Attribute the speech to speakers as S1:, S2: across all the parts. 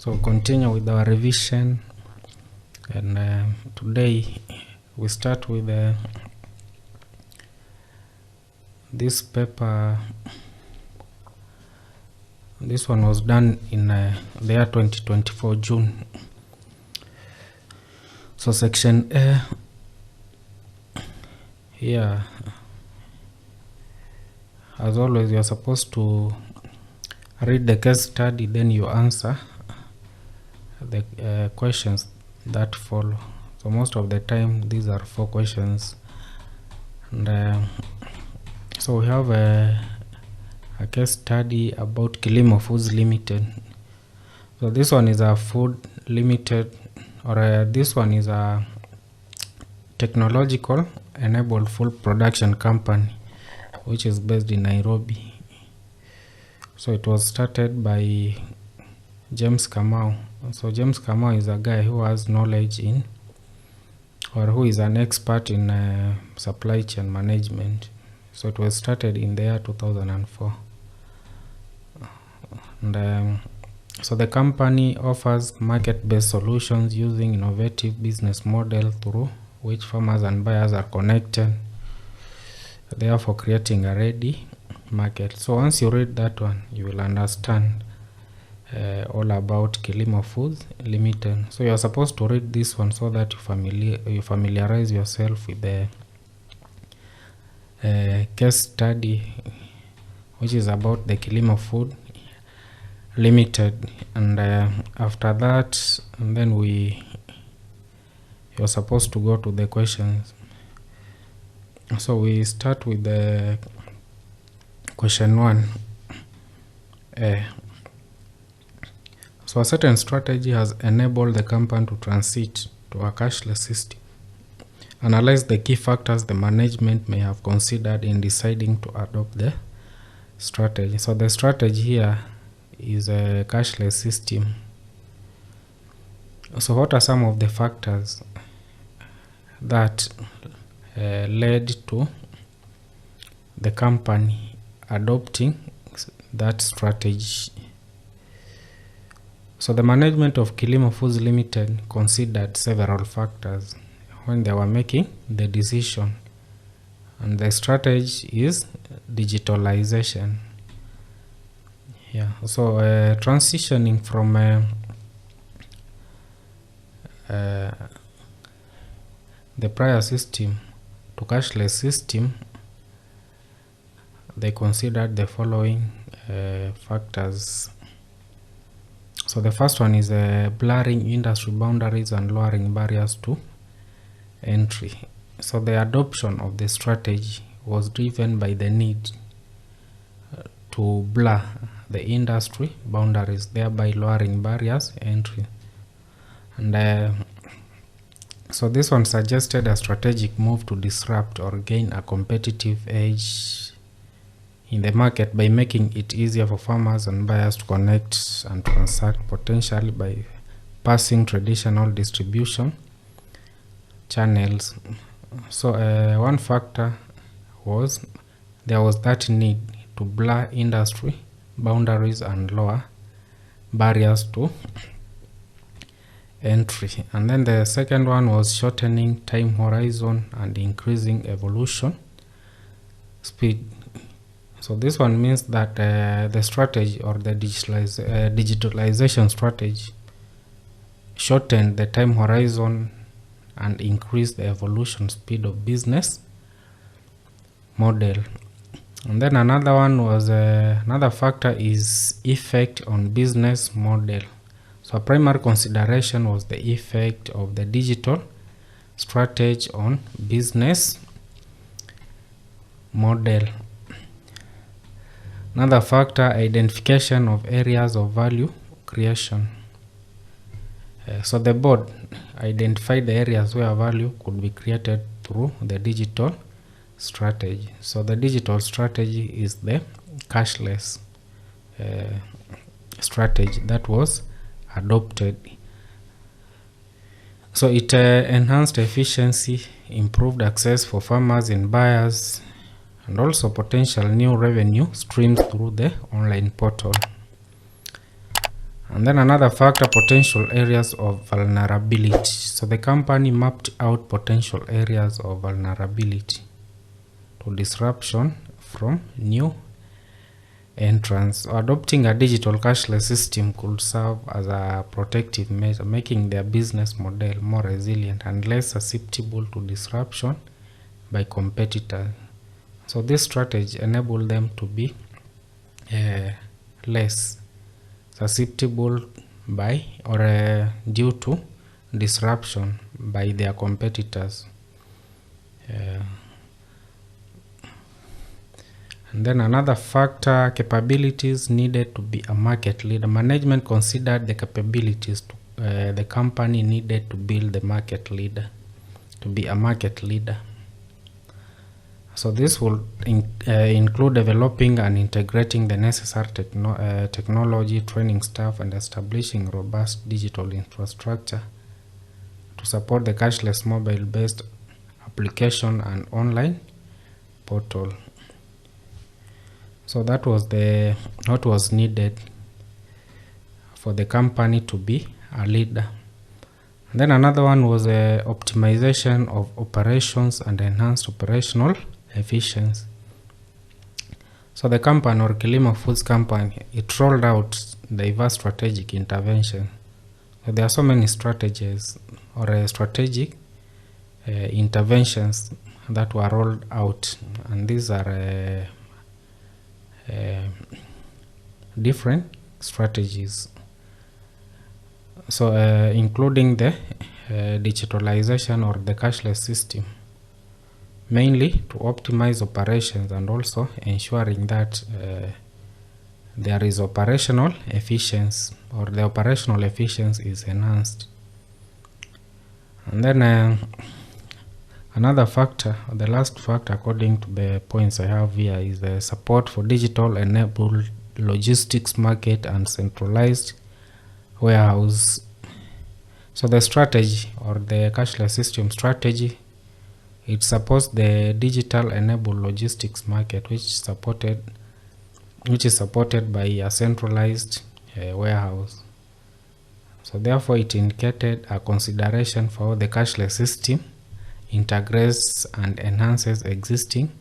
S1: So continue with our revision, and today we start with this paper. This one was done in the year 2024 June. So section A here, as always, you are supposed to read the case study, then you answer the questions that follow. So most of the time these are 4 questions, and so we have a case study about Kilimo Foods Limited. So this one is a food limited, or this one is a technological enabled food production company which is based in Nairobi. So it was started by James Kamau. So James Kamau is a guy who has knowledge in, or who is an expert in supply chain management. So it was started in the year 2004. And so the company offers market-based solutions using innovative business model through which farmers and buyers are connected, therefore creating a ready market. So once you read that one, you will understand all about Kilimo Foods Limited. So you are supposed to read this one so that you familiarize yourself with the case study, which is about the Kilimo Food Limited, and after that, and then you're supposed to go to the questions. So we start with the question 1. So a certain strategy has enabled the company to transit to a cashless system. Analyze the key factors the management may have considered in deciding to adopt the strategy. So the strategy here is a cashless system. So what are some of the factors that led to the company adopting that strategy? So the management of Kilimo Foods Limited considered several factors when they were making the decision, and the strategy is digitalization. Yeah, so transitioning from the prior system to cashless system, they considered the following factors. So the first one is blurring industry boundaries and lowering barriers to entry. So the adoption of the strategy was driven by the need to blur the industry boundaries, thereby lowering barriers entry. And so this one suggested a strategic move to disrupt or gain a competitive edge in the market by making it easier for farmers and buyers to connect and transact, potentially by passing traditional distribution channels. So one factor was there was that need to blur industry boundaries and lower barriers to entry. And then the second one was shortening time horizon and increasing evolution speed. So this one means that the strategy, or the digitalization strategy, shortened the time horizon and increased the evolution speed of business model. And then another one was another factor is effect on business model. So a primary consideration was the effect of the digital strategy on business model. Another factor, identification of areas of value creation. So the board identified the areas where value could be created through the digital strategy. So the digital strategy is the cashless strategy that was adopted. So it enhanced efficiency, improved access for farmers and buyers, and also potential new revenue streams through the online portal. And then another factor, potential areas of vulnerability. So the company mapped out potential areas of vulnerability to disruption from new entrants. Adopting a digital cashless system could serve as a protective measure, making their business model more resilient and less susceptible to disruption by competitors. So this strategy enabled them to be less susceptible by or due to disruption by their competitors. And then another factor, capabilities needed to be a market leader. Management considered the capabilities the company needed to build the market leader, to be a market leader. So this will include developing and integrating the necessary technology, training staff, and establishing robust digital infrastructure to support the cashless mobile-based application and online portal. So that was what was needed for the company to be a leader. And then another one was optimization of operations and enhanced operational efficiency. So the company, or Kilimo Foods Company, it rolled out diverse strategic intervention. So there are so many strategies or strategic interventions that were rolled out, and these are different strategies. So including the digitalization or the cashless system, mainly to optimize operations and also ensuring that there is operational efficiency, or the operational efficiency is enhanced. And then another factor, the last factor according to the points I have here, is the support for digital enabled logistics market and centralized warehouse. So the strategy, or the cashless system strategy, it supports the digital enabled logistics market, which is supported by a centralized warehouse. So therefore it indicated a consideration for the cashless system integrates and enhances existing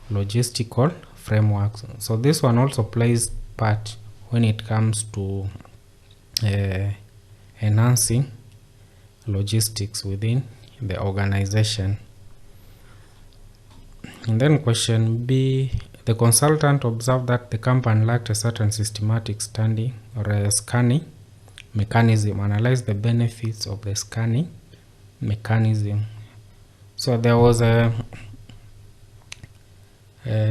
S1: logistical frameworks. So this one also plays part when it comes to enhancing logistics within the organization. And then question B, the consultant observed that the company lacked a certain systematic standing or a scanning mechanism. Analyze the benefits of the scanning mechanism. So there was a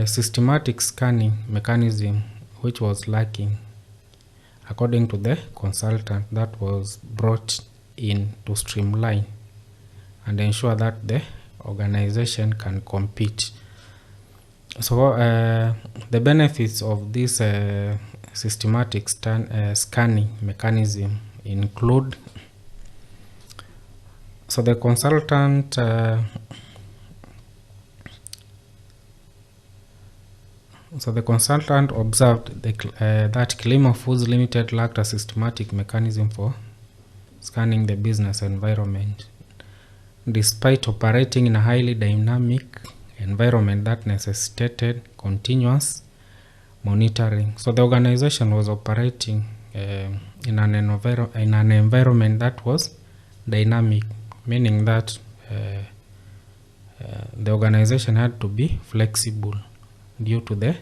S1: systematic scanning mechanism which was lacking, according to the consultant, that was brought in to streamline and ensure that the organization can compete. So the benefits of this systematic scanning mechanism include, so the consultant observed that Kilimo Foods Limited lacked a systematic mechanism for scanning the business environment, despite operating in a highly dynamic environment that necessitated continuous monitoring. So the organization was operating in an environment that was dynamic, meaning that the organization had to be flexible due to the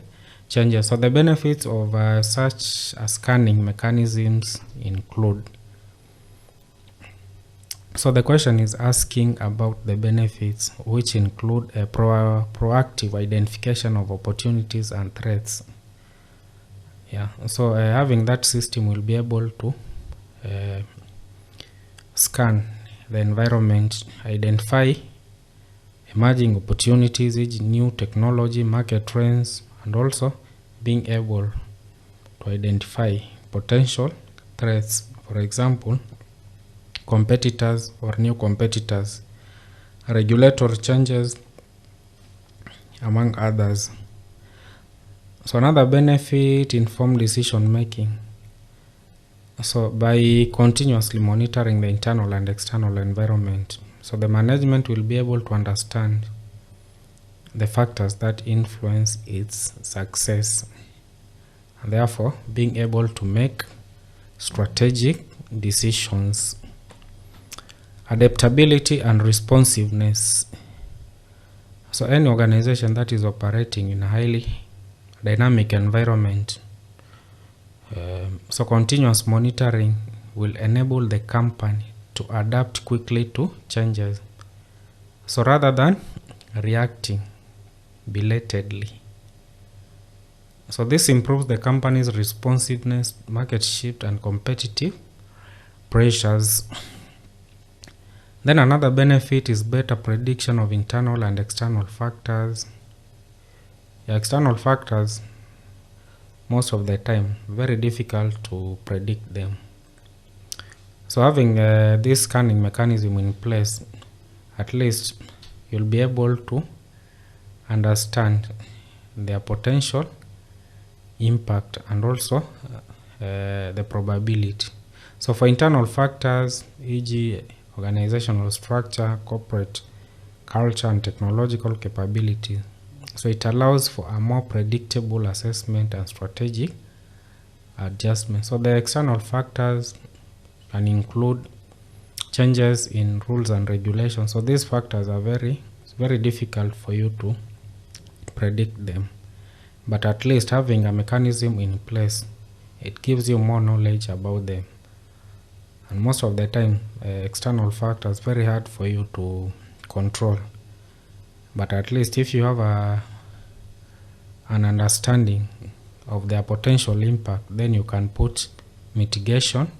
S1: changes. So the benefits of such scanning mechanisms include, so the question is asking about the benefits, which include a proactive identification of opportunities and threats. Yeah, so having that system will be able to scan the environment, identify emerging opportunities, new technology, market trends, and also being able to identify potential threats. For example, competitors or new competitors, regulatory changes, among others. So another benefit, informed decision making. So by continuously monitoring the internal and external environment, so the management will be able to understand the factors that influence its success, and therefore being able to make strategic decisions. Adaptability and responsiveness. So any organization that is operating in a highly dynamic environment, so continuous monitoring will enable the company to adapt quickly to changes. So rather than reacting belatedly. So this improves the company's responsiveness, market shift, and competitive pressures. Then another benefit is better prediction of internal and external factors. External factors, most of the time, very difficult to predict them. So having this scanning mechanism in place, at least you'll be able to understand their potential impact and also the probability. So for internal factors, e.g. organizational structure, corporate culture, and technological capability, so it allows for a more predictable assessment and strategic adjustment. So the external factors can include changes in rules and regulations. So these factors are very difficult for you to predict them, but at least having a mechanism in place, it gives you more knowledge about them. And most of the time, external factors very hard for you to control, but at least if you have an understanding of their potential impact, then you can put mitigation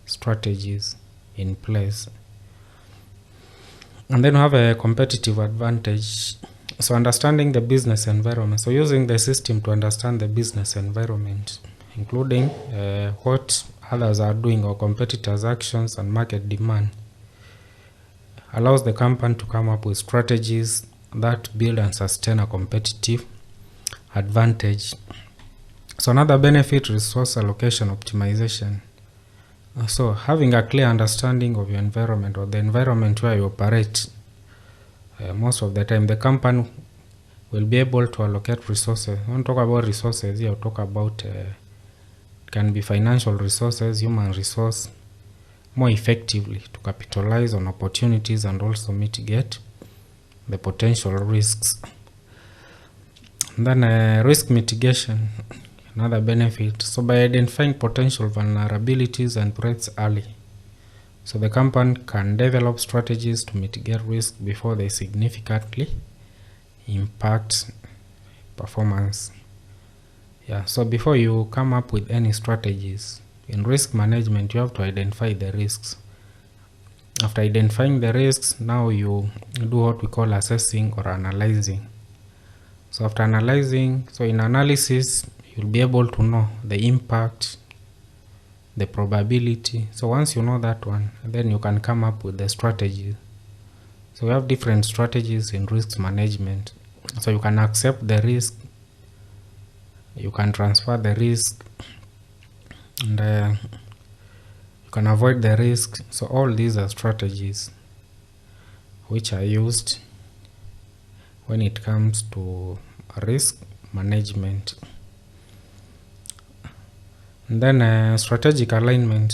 S1: strategies in place. And then have a competitive advantage. So understanding the business environment. So using the system to understand the business environment, including what others are doing or competitors' actions and market demand, allows the company to come up with strategies that build and sustain a competitive advantage. So another benefit, resource allocation optimization. So having a clear understanding of your environment or the environment where you operate, most of the time the company will be able to allocate resources. When we talk about resources here, we talk about can be financial resources, human resource, more effectively to capitalize on opportunities and also mitigate the potential risks. And then risk mitigation, another benefit. So by identifying potential vulnerabilities and threats early, so the company can develop strategies to mitigate risk before they significantly impact performance. So before you come up with any strategies in risk management, you have to identify the risks. After identifying the risks, now you do what we call assessing or analyzing. So after analyzing, so in analysis, you'll be able to know the impact, the probability. So once you know that one, then you can come up with the strategy. So we have different strategies in risk management. So you can accept the risk, you can transfer the risk, and you can avoid the risk. So all these are strategies which are used when it comes to risk management. And then strategic alignment.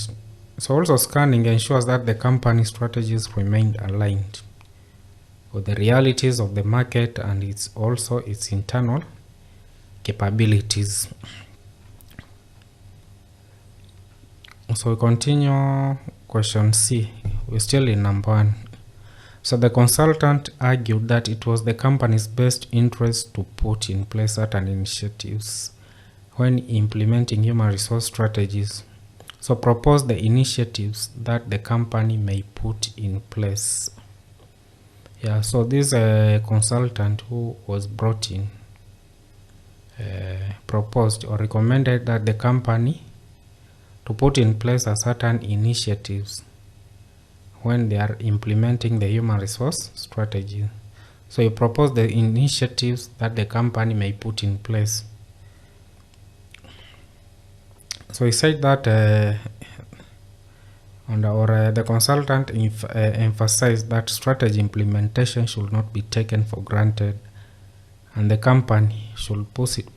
S1: So also scanning ensures that the company strategies remain aligned with the realities of the market and its internal capabilities. So we continue question C. We're still in number 1. So the consultant argued that it was the company's best interest to put in place certain initiatives when implementing human resource strategies. So propose the initiatives that the company may put in place. So this consultant who was brought in proposed or recommended that the company to put in place a certain initiatives when they are implementing the human resource strategy. So you propose the initiatives that the company may put in place. So he said that The consultant emphasized that strategy implementation should not be taken for granted, and the company should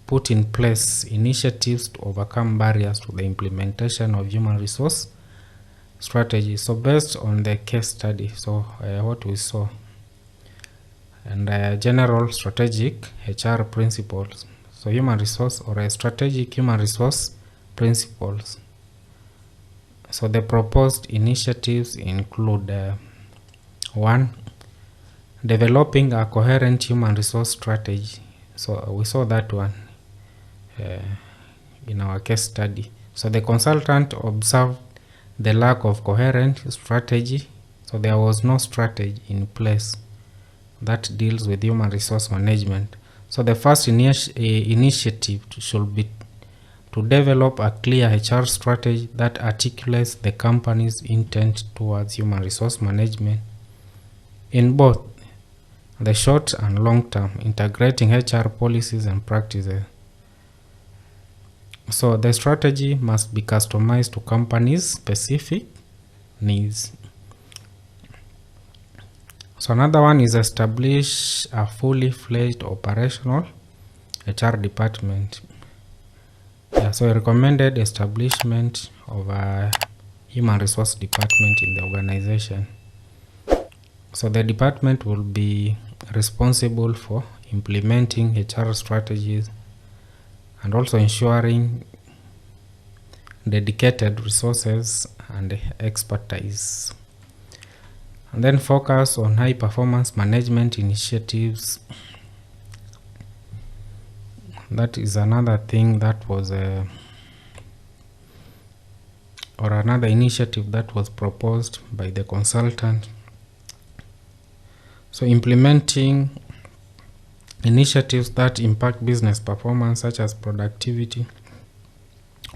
S1: put in place initiatives to overcome barriers to the implementation of human resource strategy. So based on the case study, what we saw, and general strategic HR principles. So human resource or strategic human resource principles. So the proposed initiatives include 1. Developing a coherent human resource strategy. So we saw that one in our case study. So the consultant observed the lack of coherent strategy. So there was no strategy in place that deals with human resource management. So the first initiative should be to develop a clear HR strategy that articulates the company's intent towards human resource management in both the short and long term, integrating HR policies and practices. So the strategy must be customized to companies' specific needs. So another one is establish a fully fledged operational HR department. So I recommended establishment of a human resource department in the organization. So the department will be responsible for implementing HR strategies and also ensuring dedicated resources and expertise. And then focus on high performance management initiatives. That is another thing that was another initiative that was proposed by the consultant. So implementing initiatives that impact business performance such as productivity,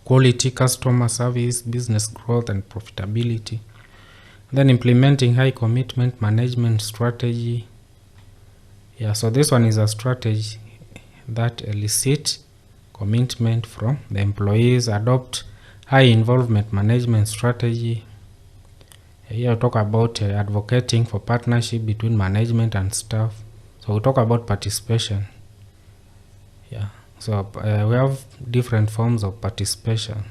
S1: quality, customer service, business growth and profitability. Then implementing high commitment management strategy. So this one is a strategy that elicit commitment from the employees. Adopt high involvement management strategy. Here we talk about advocating for partnership between management and staff. So we talk about participation. So we have different forms of participation.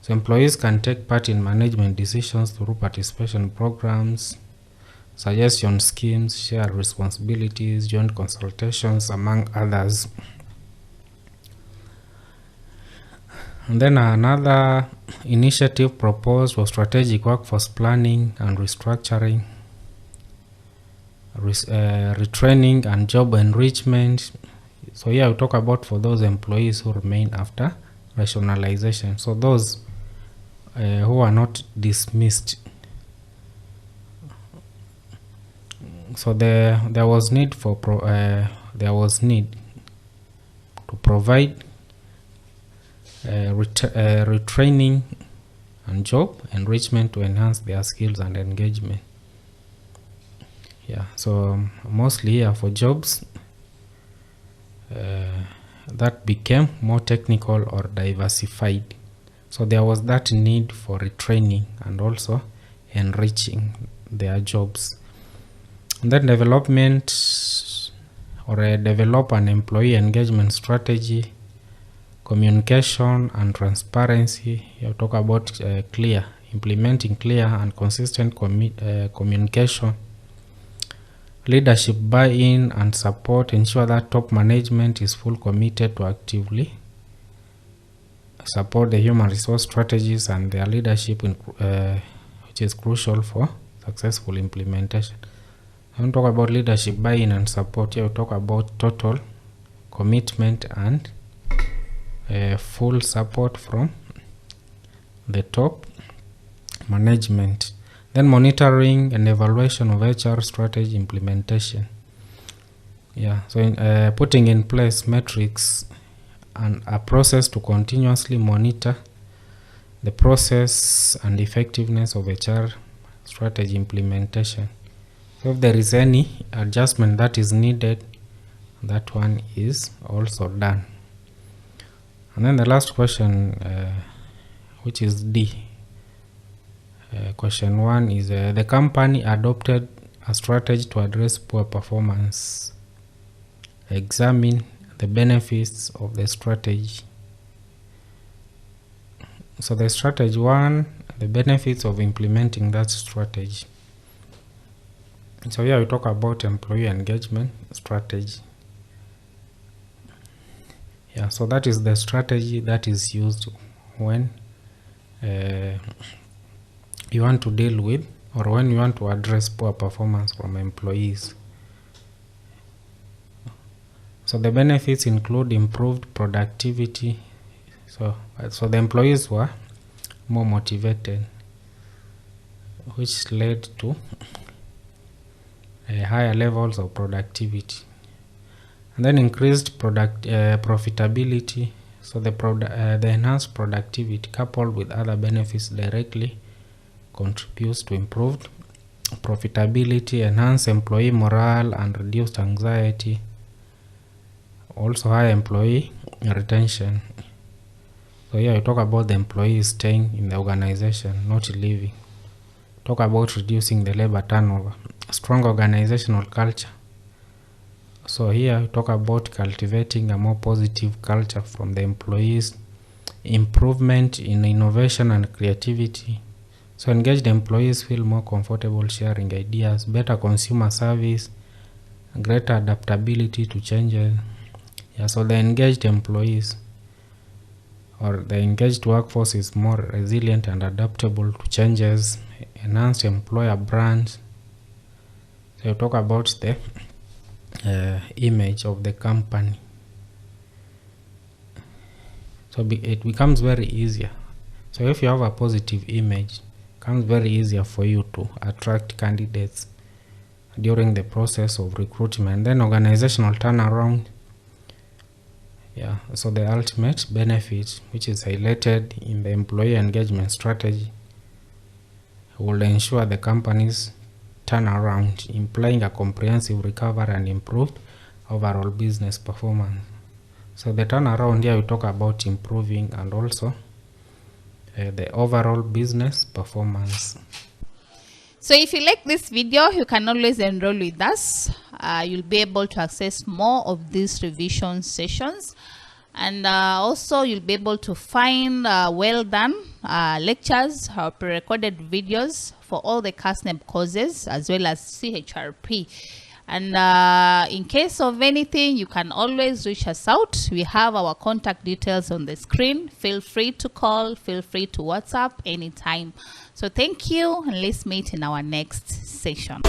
S1: So employees can take part in management decisions through participation programs, suggestion schemes, shared responsibilities, joint consultations, among others. And then another initiative proposed was strategic workforce planning and restructuring, retraining and job enrichment. So here we talk about for those employees who remain after rationalization. So those who are not dismissed. So there was need to provide retraining and job enrichment to enhance their skills and engagement. So mostly here for jobs that became more technical or diversified. So there was that need for retraining and also enriching their jobs. And then development develop an employee engagement strategy, communication and transparency. You talk about implementing clear and consistent communication, leadership buy-in and support. Ensure that top management is fully committed to actively support the human resource strategies and their leadership, which is crucial for successful implementation. I don't talk about leadership buy-in and support. Here we talk about total commitment and full support from the top management. Then monitoring and evaluation of HR strategy implementation. So putting in place metrics and a process to continuously monitor the process and effectiveness of HR strategy implementation. So if there is any adjustment that is needed, that one is also done. And then the last question, which is D, Question 1 is the company adopted a strategy to address poor performance. Examine the benefits of the strategy. So the strategy 1, the benefits of implementing that strategy. So here we talk about employee engagement strategy. Yeah, so that is the strategy that is used when you want to deal with, or when you want to address poor performance from employees. So the benefits include improved productivity. So the employees were more motivated, which led to higher levels of productivity. And then increased profitability. So the enhanced productivity coupled with other benefits directly contributes to improved profitability, enhanced employee morale, and reduced anxiety. Also high employee retention. So here we talk about the employees staying in the organization, not leaving. Talk about reducing the labor turnover. Strong organizational culture. So here we talk about cultivating a more positive culture from the employees. Improvement in innovation and creativity. So engaged employees feel more comfortable sharing ideas, better consumer service, greater adaptability to changes. Yeah, so the engaged employees, or the engaged workforce, is more resilient and adaptable to changes. Enhanced employer brands. So you talk about the image of the company. So it becomes very easier. So if you have a positive image, it becomes very easier for you to attract candidates during the process of recruitment. Then organizational turnaround. Yeah, so the ultimate benefit, which is highlighted in the employee engagement strategy, will ensure the company's turnaround, implying a comprehensive recovery and improved overall business performance. So the turnaround here, we talk about improving and also the overall business performance.
S2: So if you like this video, you can always enroll with us. You'll be able to access more of these revision sessions, and also you'll be able to find well done lectures or pre-recorded videos for all the KASNEB courses as well as CHRP. And in case of anything, you can always reach us out. We have our contact details on the screen. Feel free to call, feel free to WhatsApp anytime. So thank you, and let's meet in our next session.